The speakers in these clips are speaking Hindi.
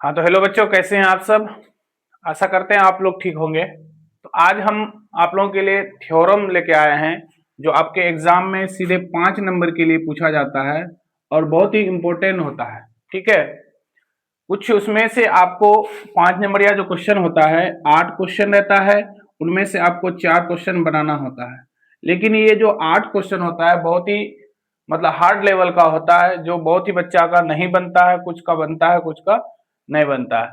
हाँ तो हेलो बच्चों, कैसे हैं आप सब। आशा करते हैं आप लोग ठीक होंगे। तो आज हम आप लोगों के लिए थ्योरम लेके आए हैं जो आपके एग्जाम में सीधे 5 नंबर के लिए पूछा जाता है और बहुत ही इम्पोर्टेंट होता है। ठीक है, कुछ उसमें से आपको 5 नंबर या जो क्वेश्चन होता है 8 क्वेश्चन रहता है, उनमें से आपको 4 क्वेश्चन बनाना होता है। लेकिन ये जो 8 क्वेश्चन होता है बहुत ही मतलब हार्ड लेवल का होता है, जो बहुत ही बच्चा का नहीं बनता है, कुछ का बनता है, कुछ का नहीं बनता है।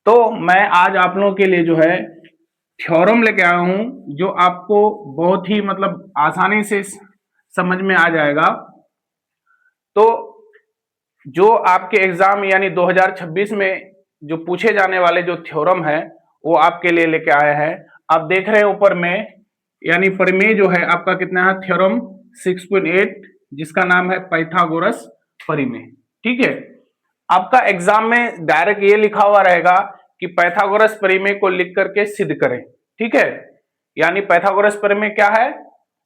तो मैं आज आप लोगों के लिए जो है थ्योरम लेके आया हूं जो आपको बहुत ही मतलब आसानी से समझ में आ जाएगा। तो जो आपके एग्जाम यानी 2026 में जो पूछे जाने वाले जो थ्योरम है वो आपके लिए लेके आए हैं। आप देख रहे हैं ऊपर में, यानी प्रमेय जो है आपका कितना है, थ्योरम 6.8, जिसका नाम है पाइथागोरस प्रमेय। ठीक है, आपका एग्जाम में डायरेक्ट ये लिखा हुआ रहेगा कि पाइथागोरस प्रमेय को लिख करके सिद्ध करें। ठीक है, यानी पाइथागोरस प्रमेय क्या है,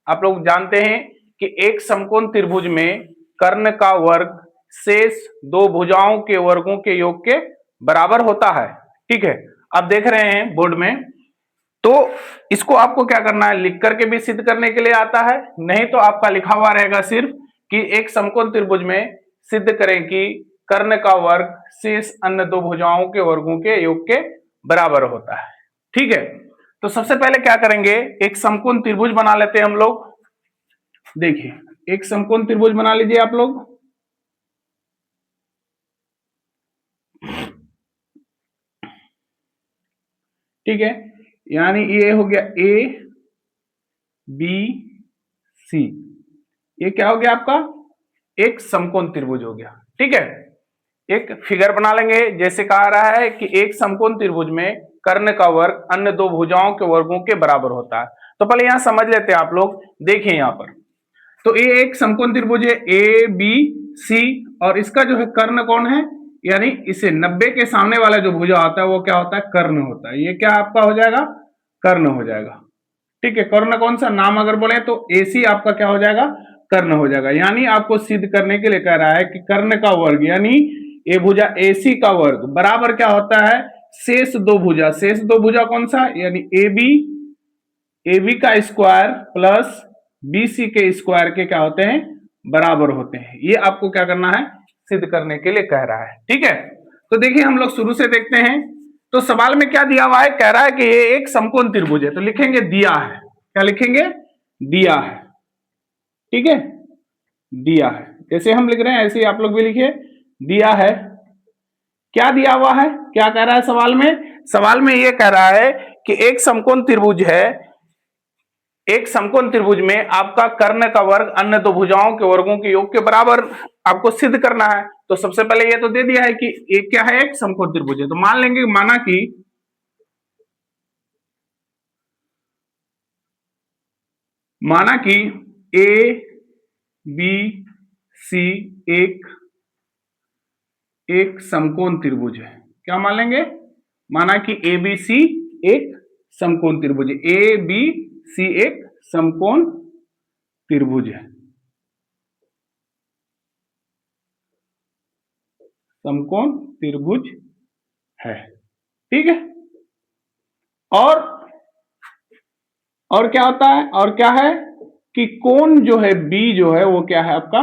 आप लोग जानते हैं कि एक समकोण त्रिभुज में कर्ण का वर्ग शेष दो भुजाओं के वर्गों के योग के बराबर होता है। ठीक है, आप देख रहे हैं बोर्ड में। तो इसको आपको क्या करना है, लिख करके भी सिद्ध करने के लिए आता है, नहीं तो आपका लिखा हुआ रहेगा सिर्फ कि एक समकोण त्रिभुज में सिद्ध करें कि कर्ण का वर्ग शेष अन्य दो भुजाओं के वर्गों के योग के बराबर होता है। ठीक है, तो सबसे पहले क्या करेंगे, एक समकोण त्रिभुज बना लेते हैं हम लोग। देखिए, एक समकोण त्रिभुज बना लीजिए आप लोग। ठीक है, यानी ये हो गया ए बी सी, ये क्या हो गया आपका, एक समकोण त्रिभुज हो गया। ठीक है, एक फिगर बना लेंगे, जैसे कहा रहा है कि एक समकोण त्रिभुज में कर्ण का वर्ग अन्य दो भुजाओं के वर्गों के बराबर होता है। तो पहले यहां समझ लेते हैं आप लोग। देखिए यहां पर तो ये एक समकोण त्रिभुज है ए बी सी, और इसका जो है कर्ण कौन है, यानी इसे 90 के सामने वाला जो भुजा होता है वो क्या होता है, कर्ण होता है। ये क्या आपका हो जाएगा, कर्ण हो जाएगा। ठीक है, कर्ण कौन सा नाम अगर बोले तो AC आपका क्या हो जाएगा, कर्ण हो जाएगा। यानी आपको सिद्ध करने के लिए कह रहा है कि कर्ण का वर्ग यानी ये भुजा AC का वर्ग बराबर क्या होता है, शेष दो भुजा। शेष दो भुजा कौन सा, यानी AB का स्क्वायर प्लस BC के स्क्वायर के क्या होते हैं, बराबर होते हैं। ये आपको क्या करना है, सिद्ध करने के लिए कह रहा है। ठीक है, तो देखिए हम लोग शुरू से देखते हैं। तो सवाल में क्या दिया हुआ है, कह रहा है कि ये एक समकोण त्रिभुज है, तो लिखेंगे दिया है। क्या लिखेंगे, दिया है। ठीक है, दिया है, जैसे हम लिख रहे हैं ऐसे ही आप लोग भी लिखिए, दिया है। क्या दिया हुआ है, क्या कह रहा है सवाल में, सवाल में ये कह रहा है कि एक समकोण त्रिभुज है, एक समकोण त्रिभुज में आपका कर्ण का वर्ग अन्य दो भुजाओं के वर्गों के योग के बराबर आपको सिद्ध करना है। तो सबसे पहले ये तो दे दिया है कि एक क्या है, एक समकोण त्रिभुज है। तो मान लेंगे, माना कि ए बी सी एक समकोण त्रिभुज है। क्या मान लेंगे, माना कि ए बी सी एक समकोण त्रिभुज है, ए बी सी एक समकोण त्रिभुज है, समकोण त्रिभुज है। ठीक है, और क्या होता है, और क्या है कि कोण जो है बी जो है वो क्या है आपका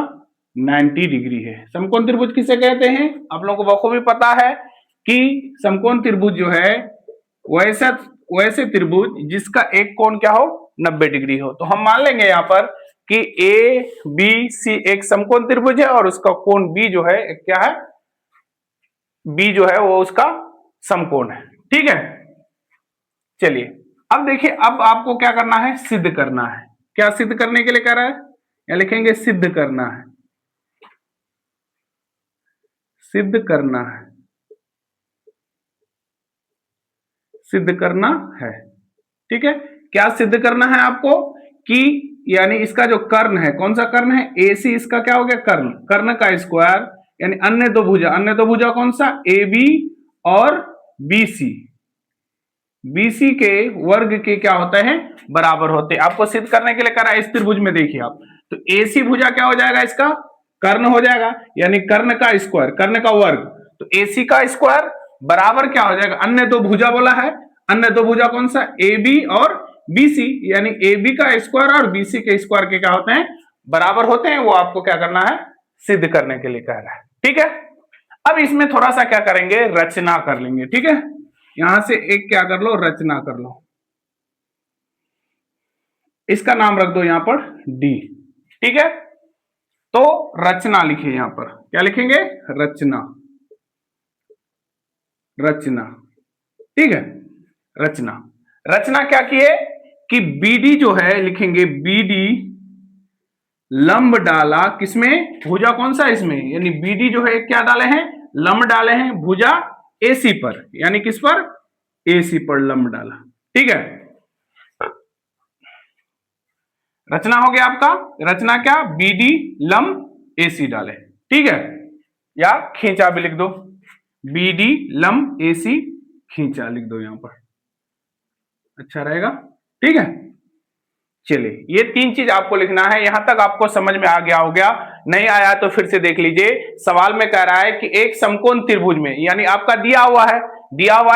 90 डिग्री है। समकोण त्रिभुज किसे कहते हैं, आप लोगों को बखूबी पता है कि समकोण त्रिभुज जो है वैसा वैसे त्रिभुज जिसका एक कोण क्या हो, 90 डिग्री हो। तो हम मान लेंगे यहाँ पर कि ए बी सी एक समकोण त्रिभुज है और उसका कोण बी जो है क्या है, बी जो है वो उसका समकोण है। ठीक है, चलिए अब देखिए, अब आपको क्या करना है, सिद्ध करना है। क्या सिद्ध करने के लिए कह रहा है, या लिखेंगे सिद्ध करना है, सिद्ध करना है, सिद्ध करना है। ठीक है, क्या सिद्ध करना है आपको कि यानी इसका जो कर्ण है, कौन सा कर्ण है, AC, इसका क्या हो गया कर्ण, कर्ण का स्क्वायर यानी अन्य दो भुजा, अन्य दो भुजा कौन सा, AB और BC, BC के वर्ग के क्या होते हैं, बराबर होते हैं। आपको सिद्ध करने के लिए करा इस त्रिभुज में, देखिए आप, तो AC भुजा क्या हो जाएगा, इसका कर्ण हो जाएगा, यानी कर्ण का स्क्वायर, कर्ण का वर्ग, तो AC का स्क्वायर बराबर क्या हो जाएगा, अन्य दो भुजा बोला है, अन्य दो भुजा कौन सा, ए बी और बी सी, यानी ए बी का स्क्वायर और बी सी के स्क्वायर के क्या होते हैं, बराबर होते हैं। वो आपको क्या करना है, सिद्ध करने के लिए कह रहा है। ठीक है, अब इसमें थोड़ा सा क्या करेंगे, रचना कर लेंगे। ठीक है, यहां से एक क्या कर लो, रचना कर लो, इसका नाम रख दो यहां पर डी। ठीक है, तो रचना लिखिए, यहां पर क्या लिखेंगे, रचना, रचना। ठीक है, रचना, रचना क्या किए कि बीडी जो है लिखेंगे, बीडी लंब डाला किसमें, भुजा कौन सा इसमें, यानी बीडी जो है क्या डाले हैं, लंब डाले हैं भुजा एसी पर, यानी किस पर, एसी पर लंब डाला। ठीक है, रचना हो गया आपका, रचना क्या, बीडी लंब एसी डाले। ठीक है, या खींचा भी लिख दो, बीडी लंब एसी खींचा लिख दो यहां पर, अच्छा रहेगा। ठीक है, चलिए ये तीन चीज आपको लिखना है। यहां तक आपको समझ में आ गया हो गया, नहीं आया तो फिर से देख लीजिए। सवाल में कह रहा है कि एक समकोण त्रिभुज में, यानी आपका दिया हुआ है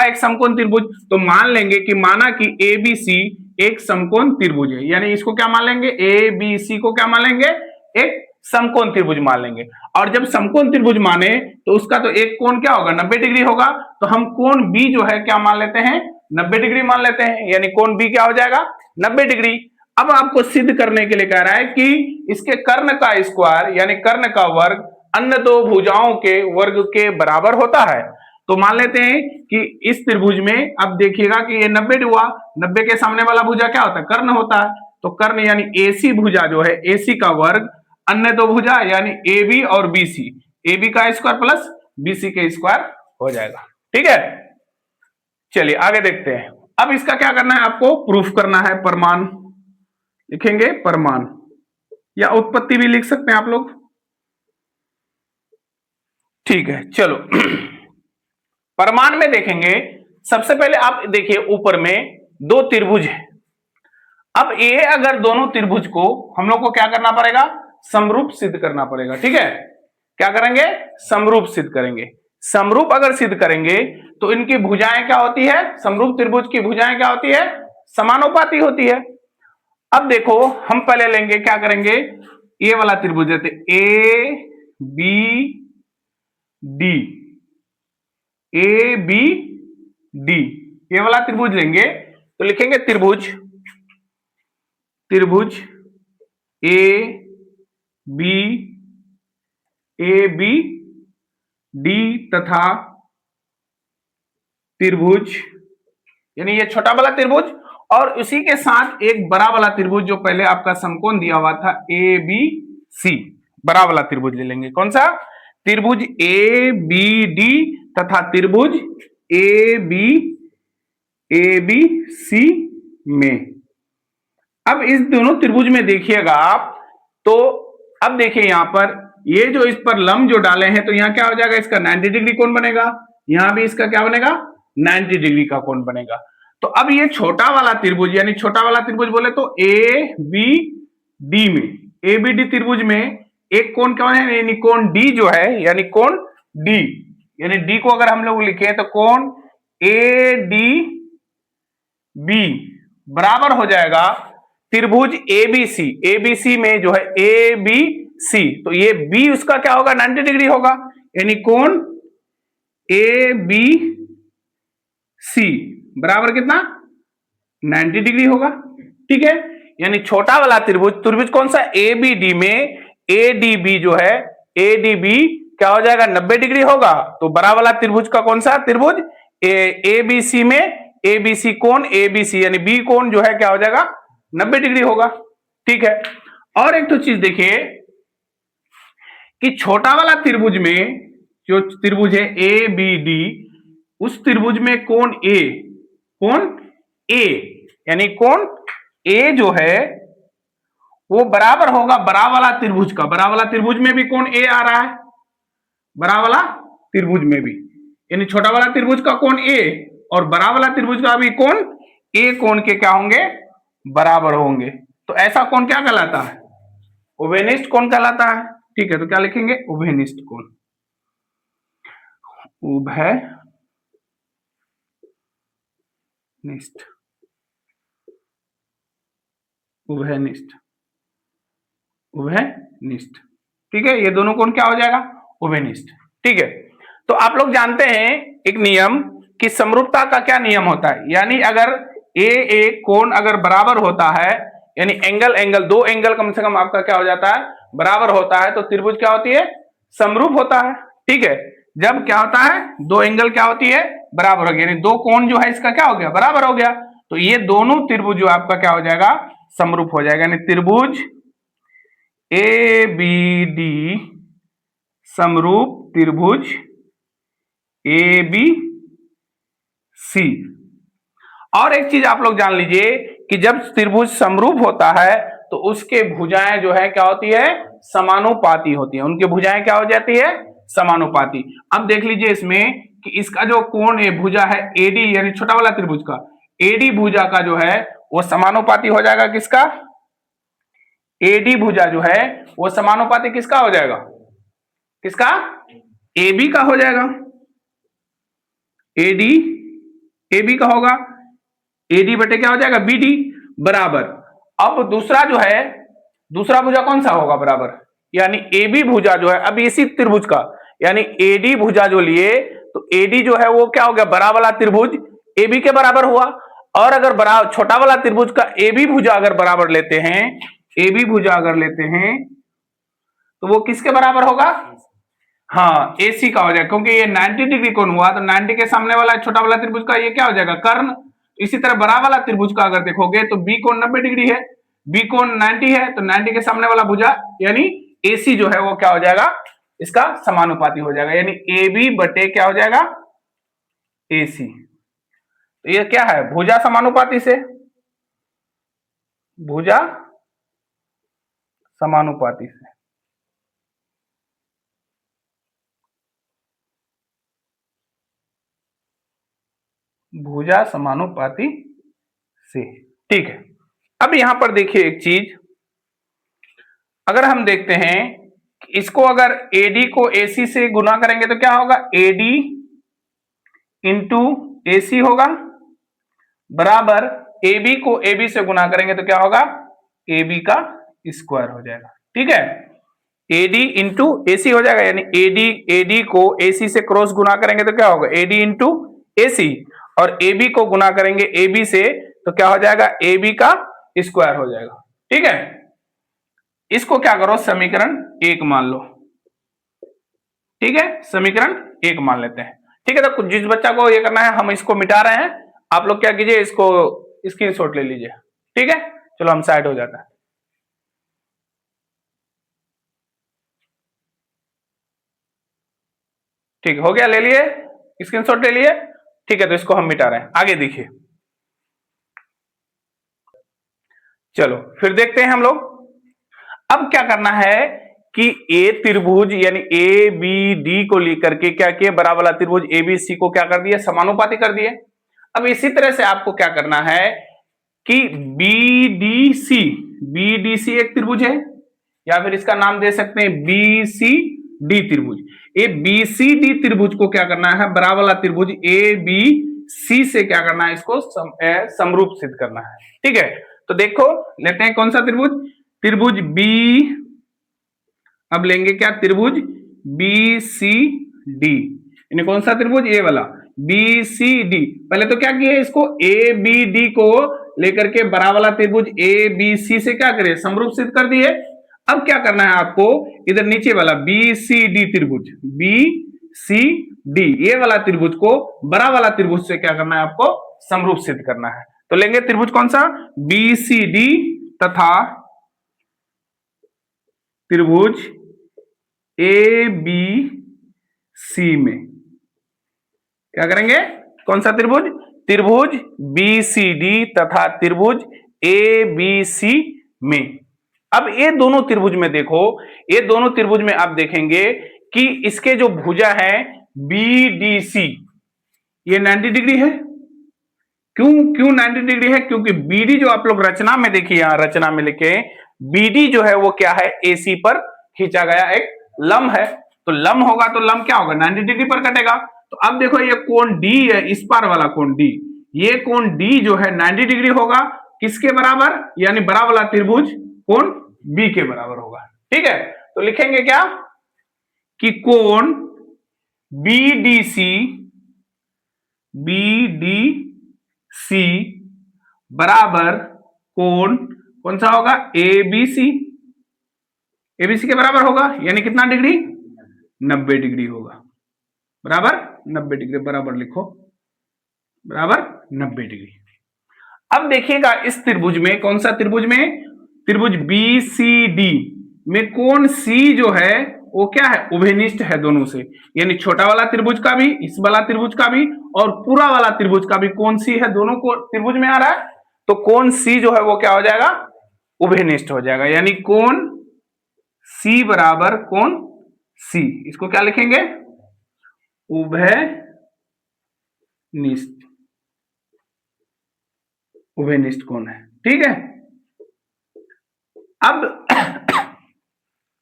एक समकोण त्रिभुज, तो मान लेंगे कि माना कि ए बी सी एक समकोण त्रिभुज है, यानी इसको क्या मान लेंगे, ए बी सी को क्या मान लेंगे, एक समकोण त्रिभुज मान लेंगे। और जब समकोण त्रिभुज माने तो उसका तो एक कोण क्या होगा, 90 डिग्री होगा, तो हम कोण बी जो है क्या मान लेते हैं, 90 डिग्री मान लेते हैं, यानी कोण बी क्या हो जाएगा, 90 डिग्री। अब आपको सिद्ध करने के लिए कह रहा है कि इसके कर्ण का स्क्वायर यानी कर्ण का वर्ग अन्य दो भुजाओं के वर्ग के बराबर होता है। तो मान लेते हैं कि इस त्रिभुज में, अब देखिएगा कि ये 90 हुआ, 90 के सामने वाला भुजा क्या होता है, कर्ण होता है। तो कर्ण यानी एसी भुजा जो है, एसी का वर्ग अन्य दो भुजा यानी ए बी और बी सी, ए बी का स्क्वायर प्लस बी सी के स्क्वायर हो जाएगा। ठीक है, चलिए आगे देखते हैं। अब इसका क्या करना है, आपको प्रूफ करना है, प्रमाण लिखेंगे, प्रमाण या उत्पत्ति भी लिख सकते हैं आप लोग। ठीक है, चलो प्रमाण में देखेंगे। सबसे पहले आप देखिए ऊपर में दो त्रिभुज है। अब ये अगर दोनों त्रिभुज को हम लोग को क्या करना पड़ेगा, समरूप सिद्ध करना पड़ेगा। ठीक है, क्या करेंगे, समरूप सिद्ध करेंगे। समरूप अगर सिद्ध करेंगे तो इनकी भुजाएं क्या होती है, समरूप त्रिभुज की भुजाएं क्या होती है, समानुपाती होती है। अब देखो हम पहले लेंगे, क्या करेंगे, ए वाला त्रिभुज देते, A B D, A B D, ये वाला त्रिभुज लेंगे तो लिखेंगे त्रिभुज, त्रिभुज ए बी डी तथा त्रिभुज, यानी ये छोटा वाला त्रिभुज और उसी के साथ एक बड़ा वाला त्रिभुज जो पहले आपका समकोण दिया हुआ था ए बी सी, बड़ा वाला त्रिभुज ले लेंगे। कौन सा, त्रिभुज ए बी डी तथा त्रिभुज ए बी सी में। अब इस दोनों त्रिभुज में देखिएगा आप, तो अब देखिए यहां पर ये जो इस पर लंब जो डाले हैं, तो यहां क्या हो जाएगा, इसका 90 डिग्री कोण बनेगा, यहां भी इसका क्या बनेगा, 90 डिग्री का कोण बनेगा। तो अब ये छोटा वाला त्रिभुज, यानी छोटा वाला त्रिभुज बोले तो ए बी डी में, ए बी डी त्रिभुज में एक कोण क्या है, यानी कोण डी जो है, यानी कोण डी, यानी डी को अगर हम लोग लिखे तो कोण ए डी बी बराबर हो जाएगा त्रिभुज एबीसी, एबीसी में जो है ए बी सी, तो ये बी उसका क्या होगा, 90 डिग्री होगा, यानी कोण ए बी सी बराबर कितना, 90 डिग्री होगा। ठीक है, यानी छोटा वाला त्रिभुज, त्रिभुज कौन सा, ए बी डी में ए डी बी जो है, ए डी बी क्या हो जाएगा, 90 डिग्री होगा। तो बड़ा वाला त्रिभुज का कौन सा त्रिभुज, ए बी सी में ए बी सी कोण ए बी सी, यानी बी कोण जो है क्या हो जाएगा, 90 डिग्री होगा। ठीक है, और एक तो चीज देखिए कि छोटा वाला त्रिभुज में, जो त्रिभुज है ए बी डी, उस त्रिभुज में कोण ए यानी कोण ए जो है वो बराबर होगा बड़ा वाला त्रिभुज का, बड़ा वाला त्रिभुज में भी कोण ए आ रहा है, बड़ा वाला त्रिभुज में भी, यानी छोटा वाला त्रिभुज का कोण ए और बड़ा वाला त्रिभुज का भी कोण ए कोण के क्या होंगे, बराबर होंगे। तो ऐसा कोण क्या कहलाता है, उभयनिष्ठ कोण कहलाता है। ठीक है, तो क्या लिखेंगे, उभयनिष्ठ कोण, उभयनिष्ठ निष्ठ, उभयनिष्ठ, उभयनिष्ठ। ठीक है, ये दोनों कोण क्या हो जाएगा? उभयनिष्ठ। ठीक है, तो आप लोग जानते हैं एक नियम कि समरूपता का क्या नियम होता है, यानी अगर ए कोण अगर बराबर होता है, यानी एंगल दो एंगल कम से कम आपका क्या हो जाता है? बराबर होता है, तो त्रिभुज क्या होती है? समरूप होता है। ठीक है, जब क्या होता है? दो एंगल क्या होती है? बराबर हो गया, यानी दो कोण जो है इसका क्या हो गया? बराबर हो गया, तो ये दोनों त्रिभुज जो आपका क्या हो जाएगा? समरूप हो जाएगा, यानी त्रिभुज ए बी डी समरूप त्रिभुज ए बी सी। और एक चीज आप लोग जान लीजिए कि जब त्रिभुज समरूप होता है तो उसके भुजाएं जो है क्या होती है? समानुपाती होती है, उनकी भुजाएं क्या हो जाती है? समानुपाती। अब देख लीजिए इसमें कि इसका जो कोण है भुजा है एडी, यानी छोटा वाला त्रिभुज का एडी भुजा का जो है वो समानुपाती हो जाएगा किसका? एडी भुजा जो है वो समानुपाती किसका हो जाएगा? किसका? एबी का हो जाएगा। एडी एबी का होगा, एडी बटे क्या हो जाएगा? बीडी बराबर। अब दूसरा जो है, दूसरा भुजा कौन सा होगा? बराबर, यानी एबी भुजा जो है अब इसी त्रिभुज का, यानी एडी भुजा जो लिए तो एडी जो है वो क्या हो गया? बड़ा वाला त्रिभुज एबी के बराबर हुआ। और अगर बड़ा छोटा वाला त्रिभुज का एबी भुजा अगर बराबर लेते हैं, एबी भुजा अगर लेते हैं तो वो किसके बराबर होगा? हाँ, एसी का हो जाएगा, क्योंकि ये 90 डिग्री कोण हुआ तो 90 के सामने वाला छोटा वाला त्रिभुज का ये क्या हो जाएगा? कर्ण। इसी तरह बड़ा वाला त्रिभुज का अगर देखोगे तो बी कोण 90 डिग्री है, बी कोण 90 है, तो 90 के सामने वाला भुजा यानी एसी जो है वो क्या हो जाएगा? इसका समानुपाती हो जाएगा, यानी ए बी बटे क्या हो जाएगा? एसी। तो ये क्या है? भुजा समानुपाती से, भुजा समानुपाती से। भुजा समानुपाती से। ठीक है, अब यहां पर देखिए एक चीज, अगर हम देखते हैं इसको अगर एडी को एसी से गुना करेंगे तो क्या होगा? एडी इंटू एसी होगा बराबर एबी को एबी से गुना करेंगे तो क्या होगा? एबी का स्क्वायर हो जाएगा। ठीक है, एडी इंटू एसी हो जाएगा, यानी एडी को एसी से क्रॉस गुना करेंगे तो क्या होगा? एडी इंटू एसी, और एबी को गुना करेंगे एबी से तो क्या हो जाएगा? एबी का स्क्वायर हो जाएगा। ठीक है, इसको क्या करो? समीकरण 1 मान लो। ठीक है, समीकरण 1 मान लेते हैं। ठीक है, तो जिस बच्चा को ये करना है हम इसको मिटा रहे हैं, आप लोग क्या कीजिए? इसको स्क्रीनशॉट ले लीजिए। ठीक है, चलो हम साइड हो जाता है। ठीक हो गया, ले लिए स्क्रीनशॉट ले लिए। ठीक है, तो इसको हम मिटा रहे हैं, आगे देखिए। चलो फिर देखते हैं हम लोग। अब क्या करना है कि ए त्रिभुज यानी ए बी डी को लेकर के क्या किए? बड़ा वाला त्रिभुज ए बी सी को क्या कर दिए? समानुपाती कर दिए। अब इसी तरह से आपको क्या करना है कि बी डी सी एक त्रिभुज है, या फिर इसका नाम दे सकते हैं बी सी डी त्रिभुज। ए बी सी डी त्रिभुज को क्या करना है? बड़ा वाला त्रिभुज ए बी सी से क्या करना है? इसको समरूप सिद्ध करना है। ठीक है, तो देखो लेते हैं कौन सा त्रिभुज? त्रिभुज बी, अब लेंगे क्या? त्रिभुज बी सी डी, यानी कौन सा त्रिभुज? ये वाला बी सी डी। पहले तो क्या किए? इसको ए बी डी को लेकर के बड़ा वाला त्रिभुज ए बी सी से क्या करे? समरूप सिद्ध कर दिए। अब क्या करना है आपको? इधर नीचे वाला बी सी डी त्रिभुज, बी सी डी, ये वाला त्रिभुज को बड़ा वाला त्रिभुज से क्या करना है? आपको समरूप सिद्ध करना है। तो लेंगे त्रिभुज कौन सा? बी सी डी तथा त्रिभुज ए बी सी में क्या करेंगे? कौन सा त्रिभुज? त्रिभुज बी सी डी तथा त्रिभुज ए बी सी में। अब ये दोनों त्रिभुज में देखो, ये दोनों त्रिभुज में आप देखेंगे कि इसके जो भुजा है बी डी सी, ये 90 डिग्री है। क्यों 90 डिग्री है? क्योंकि बीडी जो आप लोग रचना में देखिए, यहां रचना में लिखे बीडी जो है वो क्या है? एसी पर खींचा गया एक लंब है। तो लंब होगा तो लंब क्या होगा? 90 डिग्री पर कटेगा। तो अब देखो ये कोण डी है, इस पार वाला कोण डी, ये कोण डी जो है 90 डिग्री होगा, किसके बराबर, यानी बड़ा वाला त्रिभुज कोण बी के बराबर होगा। ठीक है, तो लिखेंगे क्या कि कोण बीडीसी बराबर कोण कौन सा होगा, एबीसी के बराबर होगा, यानी कितना डिग्री, 90 डिग्री होगा, बराबर 90 डिग्री, बराबर लिखो, बराबर 90 डिग्री। अब देखिएगा इस त्रिभुज में, कौन सा त्रिभुज में, त्रिभुज बीसीडी में कोण सी जो है वो क्या है, उभयनिष्ठ है दोनों से, यानी छोटा वाला त्रिभुज का भी, इस वाला त्रिभुज का भी और पूरा वाला त्रिभुज का भी कोण सी है, दोनों को त्रिभुज में आ रहा है, तो कोण सी जो है वो क्या हो जाएगा, उभयनिष्ठ हो जाएगा, यानी कोण सी बराबर कोण सी, इसको क्या लिखेंगे, उभयनिष्ठ कोण है। ठीक है,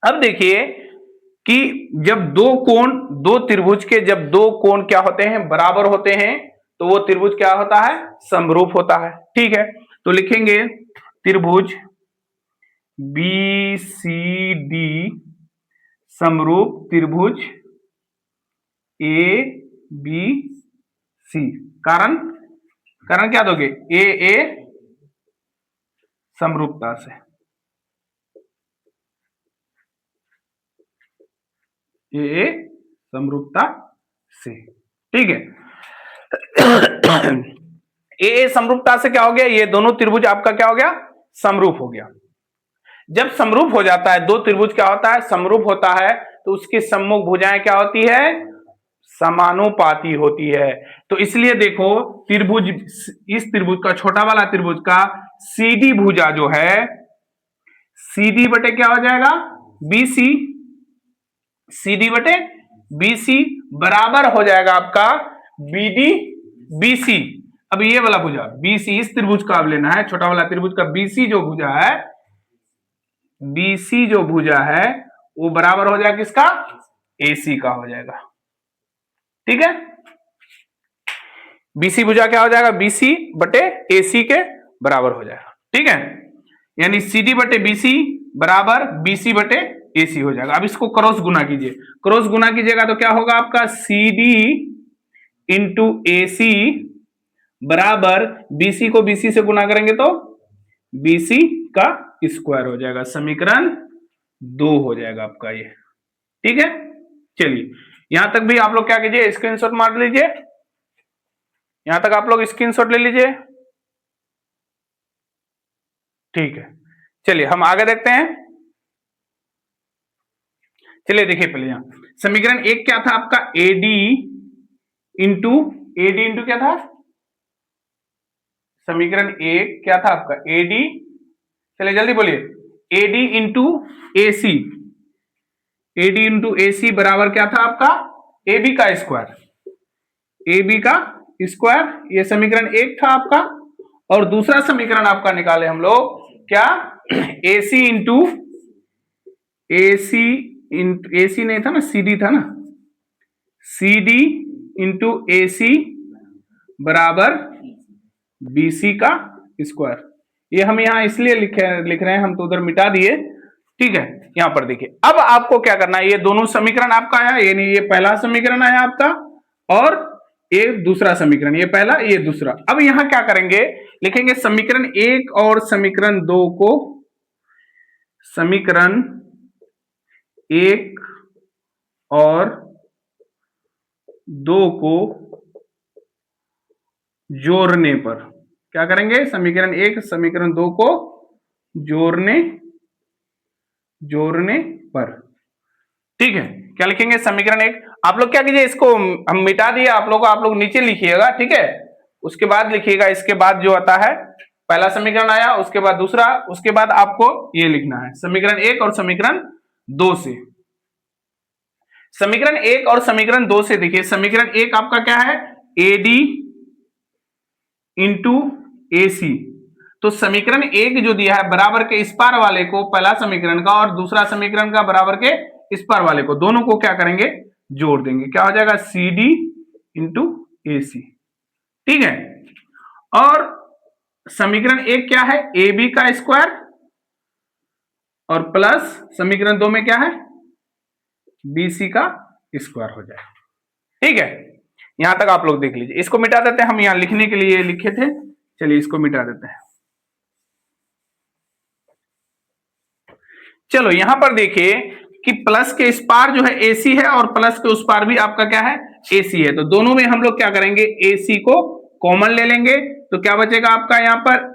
अब देखिए कि जब दो त्रिभुज के जब दो कोण क्या होते हैं, बराबर होते हैं, तो वो त्रिभुज क्या होता है, समरूप होता है। ठीक है, तो लिखेंगे त्रिभुज बीसीडी समरूप त्रिभुज ए बी सी, कारण क्या दोगे, ए समरूपता से, ए समरूपता से। ठीक है, ए समरूपता से क्या हो गया, ये दोनों त्रिभुज आपका क्या हो गया, समरूप हो गया। जब समरूप हो जाता है, दो त्रिभुज क्या होता है, समरूप होता है, तो उसकी सम्मुख भुजाएं क्या होती है, समानुपाती होती है। तो इसलिए देखो त्रिभुज, इस त्रिभुज का, छोटा वाला त्रिभुज का सीडी भुजा जो है, सीडी बटे क्या हो जाएगा, बीसी, सीडी बटे बीसी बराबर हो जाएगा आपका बीडी बीसी। अब ये वाला भुजा बीसी, इस त्रिभुज का अब लेना है, छोटा वाला त्रिभुज का बीसी जो भुजा है, बीसी जो भुजा है वो बराबर हो जाएगा किसका, एसी का हो जाएगा। ठीक है, बीसी भुजा क्या हो जाएगा, बीसी बटे एसी के बराबर हो जाएगा। ठीक है, यानी सीडी बटे बीसी बराबर बीसी बटे एसी हो जाएगा। अब इसको क्रॉस गुना कीजिए, क्रॉस गुना कीजिएगा तो क्या होगा आपका, सीडी इंटू एसी बराबर बीसी को बीसी से गुना करेंगे तो बीसी का स्क्वायर हो जाएगा, समीकरण 2 हो जाएगा आपका ये। ठीक है, चलिए यहां तक भी आप लोग क्या कीजिए, स्क्रीनशॉट मार लीजिए, यहां तक आप लोग स्क्रीनशॉट ले लीजिए। ठीक है, चलिए हम आगे देखते हैं। चलिए देखिए पहले यहां समीकरण 1 क्या था आपका, एडी इंटू क्या था, समीकरण 1 क्या था आपका, एडी, चलिए जल्दी बोलिए, AD into AC, AD into AC बराबर क्या था आपका, एबी का स्क्वायर, एबी का स्क्वायर, ये समीकरण 1 था आपका। और दूसरा समीकरण आपका निकाले हम लोग क्या, एसी इंटू एसी नहीं था ना, सीडी था ना, सीडी इंटू एसी बराबर बीसी का स्क्वायर। ये हम यहां इसलिए लिख रहे हैं, हम तो उधर मिटा दिए। ठीक है, यहां पर देखिए अब आपको क्या करना है, ये दोनों समीकरण आपका आया, यानी ये पहला समीकरण आया आपका और ये दूसरा समीकरण, ये पहला ये दूसरा। अब यहां क्या करेंगे, लिखेंगे समीकरण 1 और समीकरण 2 को, समीकरण 1 और 2 को जोड़ने पर क्या करेंगे, समीकरण 1 समीकरण 2 को जोड़ने पर। ठीक है, क्या लिखेंगे, समीकरण 1, आप लोग क्या कीजिए, इसको हम मिटा दिए, आप लोग नीचे लिखिएगा। ठीक है, उसके बाद लिखिएगा, इसके बाद जो आता है, पहला समीकरण आया, उसके बाद दूसरा, उसके बाद आपको ये लिखना है समीकरण 1 और समीकरण 2 से। समीकरण 1 और समीकरण 2 से देखिए, समीकरण 1 आपका क्या है, एडी इंटू एसी, तो समीकरण 1 जो दिया है बराबर के इस पार वाले को, पहला समीकरण का और दूसरा समीकरण का बराबर के इस पार वाले को, दोनों को क्या करेंगे, जोड़ देंगे, क्या हो जाएगा, सी डी इंटू ए सी। ठीक है, और समीकरण एक क्या है, ए बी का स्क्वायर और प्लस समीकरण 2 में क्या है, बी सी का स्क्वायर हो जाए। ठीक है, यहां तक आप लोग देख लीजिए। इसको मिटा देते हैं, हम यहां लिखने के लिए लिखे थे, चलिए इसको मिटा देते हैं। चलो यहां पर देखिए कि प्लस के इस पार जो है एसी है और प्लस के उस पार भी आपका क्या है, एसी है। तो दोनों में हम लोग क्या करेंगे, एसी को कॉमन ले लेंगे, तो क्या बचेगा आपका यहाँ पर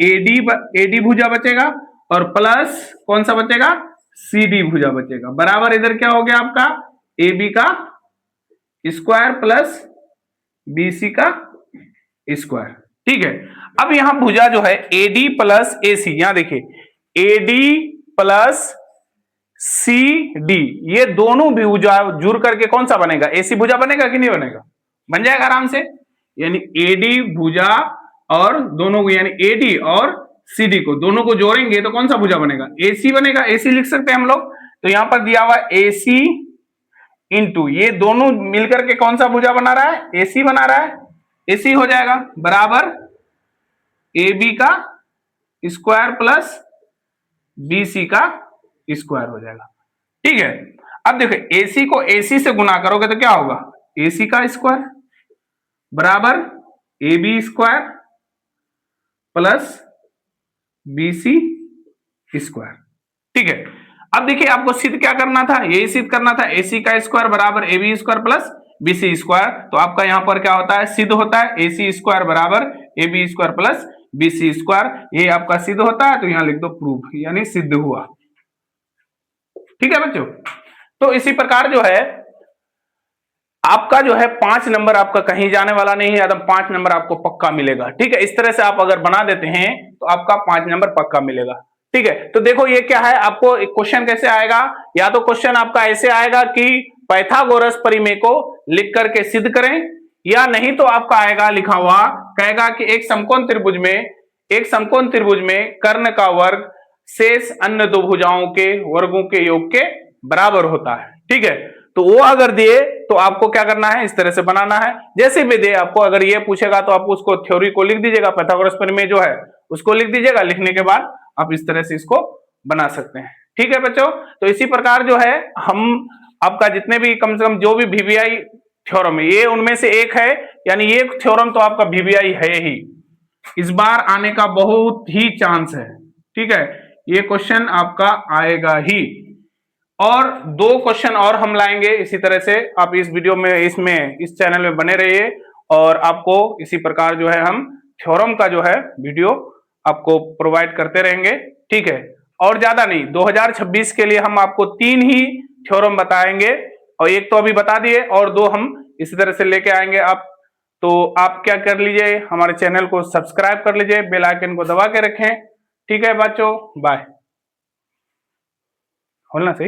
एडी भुजा बचेगा और प्लस कौन सा बचेगा, सीडी भुजा बचेगा, बराबर इधर क्या हो गया आपका, ए बी का स्क्वायर प्लस बीसी का स्क्वायर। ठीक है, अब यहां भुजा जो है एडी प्लस एसी, यहां देखिए एडी प्लस सी डी, ये दोनों भुजा जुड़ करके कौन सा बनेगा, एसी भुजा बनेगा कि नहीं बनेगा, बन जाएगा आराम से। यानी एडी भुजा और दोनों को, यानी एडी और सीडी को दोनों को जोड़ेंगे तो कौन सा भुजा बनेगा, एसी बनेगा। एसी लिख सकते हैं हम लोग, तो यहां पर दिया हुआ एसी इंटू ये दोनों मिलकर के कौन सा भुजा बना रहा है, एसी बना रहा है, एसी हो जाएगा बराबर ए बी का स्क्वायर प्लस बीसी का स्क्वायर हो जाएगा। ठीक है, अब देखो एसी को एसी से गुना करोगे तो क्या होगा, एसी का स्क्वायर बराबर A B square plus BC square. ठीक है, अब देखिए आपको सिद्ध क्या करना था, यही सिद्ध करना था, एसी का स्क्वायर बराबर A B square plus BC square. तो आपका यहां पर क्या होता है, सिद्ध होता है, एसी स्क्वायर बराबर A B square plus BC square, ये आपका सिद्ध होता है। तो यहां लिख दो प्रूफ, यानी सिद्ध हुआ। ठीक है बच्चों, तो इसी प्रकार जो है आपका जो है 5 नंबर आपका कहीं जाने वाला नहीं है, एकदम 5 नंबर आपको पक्का मिलेगा। ठीक है, इस तरह से आप अगर बना देते हैं तो आपका 5 नंबर पक्का मिलेगा। ठीक है, तो देखो ये क्या है, आपको क्वेश्चन कैसे आएगा, या तो क्वेश्चन आपका ऐसे आएगा कि पाइथागोरस परिमेय को लिख करके सिद्ध करें, या नहीं तो आपका आएगा लिखा हुआ, कहेगा कि एक समकोण त्रिभुज में कर्ण का वर्ग शेष अन्य दो भुजाओं के वर्गों के योग के बराबर होता है। ठीक है, तो वो अगर दिए तो आपको क्या करना है, इस तरह से बनाना है। जैसे भी दे आपको, अगर ये पूछेगा तो आप उसको थ्योरी को लिख दीजिएगा, पाइथागोरस परिमेय जो है उसको लिख दीजिएगा, लिखने के बाद आप इस तरह से इसको बना सकते हैं। ठीक है बच्चों, तो इसी प्रकार जो है हम आपका जितने भी कम से कम जो भी वीवीआई थ्योरम है, ये उनमें से एक है, यानी ये थ्योरम तो आपका वीवीआई है ही, इस बार आने का बहुत ही चांस है। ठीक है, ये क्वेश्चन आपका आएगा ही, और 2 क्वेश्चन और हम लाएंगे इसी तरह से। आप इस वीडियो में इस चैनल में बने रहिए, और आपको इसी प्रकार जो है हम थ्योरम का जो है वीडियो आपको प्रोवाइड करते रहेंगे। ठीक है, और ज्यादा नहीं, 2026 के लिए हम आपको 3 ही थ्योरम बताएंगे, और एक तो अभी बता दिए, और 2 हम इसी तरह से लेके आएंगे। आप तो आप क्या कर लीजिए, हमारे चैनल को सब्सक्राइब कर लीजिए, बेल आइकन को दबा के रखें। ठीक है बच्चों, बाय। होना सही।